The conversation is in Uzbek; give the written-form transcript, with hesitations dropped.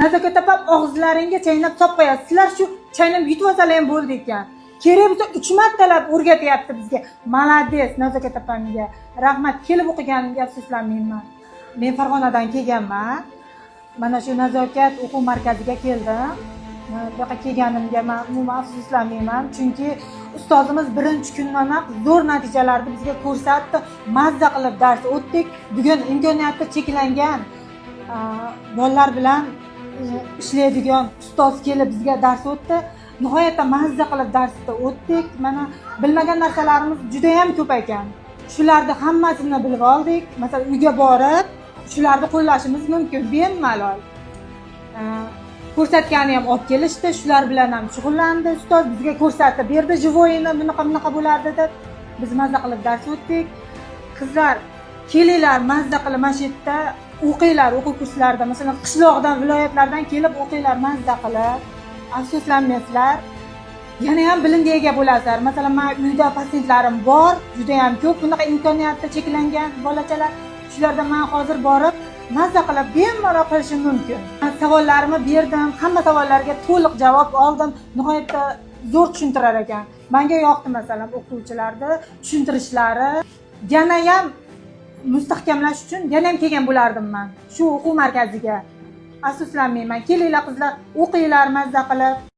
Nazokat opam og'izlaringga chaynab solib qo'yasiz. Sizlar shu chaynab yutib olsalar ham bo'ldi ekan. Kerak bo'lsa 3 martalab o'rgatyapti bizga. Malades Nazokat opamga. Rahmat, kelib o'qiganimga afsuslanmayman. Men Farg'onadan kelganman. Mana shu Nazokat o'quv markaziga keldim. Bu yoqqa kelganimga men umuman afsuslanmayman, chunki ustozimiz birinchi kundan zo'r natijalarni bizga ko'rsatdi. Mazza qilib dars o'tdik. Bugun imkoniyati cheklangan bolalar bilan ishlaydigan ustoz kelib bizga dars o'tdi. Nihoyatda mazza qilib darsda o'tdik. Mana bilmagan narsalarimiz juda ham ko'p ekan. Shularni hammasini bilib oldik. Masalan, uyga borib shularni qo'llashimiz mumkin bemalol. Ko'rsatgani ham olib kelishdi, shular bilan ham shug'ullandi. Ustoz bizga ko'rsatib berdi, jivoyini bunaqa bo'ladi deb. Biz mazza qilib dars o'tdik. Qizlar, kelinglar, mazza qilib mana shu yerda o'qinglar, o'quv kurslarida, masalan, qishloqdan, viloyatlardan kelib o'qinglar, mazza qilib. Afsuslanmaysizlar. Yana ham bilimga ega bo'lasizlar. Masalan, men uyda pasentlarim bor, juda ham ko'p, bunaqa imkoniyatda cheklangan bolachalar. Shulardan men hozir borib mazza qilib bemalol qilishim mumkin. Savollarimni berdim, hamma savollarga to'liq javob oldim. Nihoyatda zo'r tushuntirar ekan. Menga yoqdi masalan o'qituvchilarni tushuntirishlari. Yana ham mustahkamlash uchun yana ham kelgan bo'lardim men shu o'quv markaziga. Afsuslanmayman. Kelinglar qizlar, o'qinglar mazza qilib.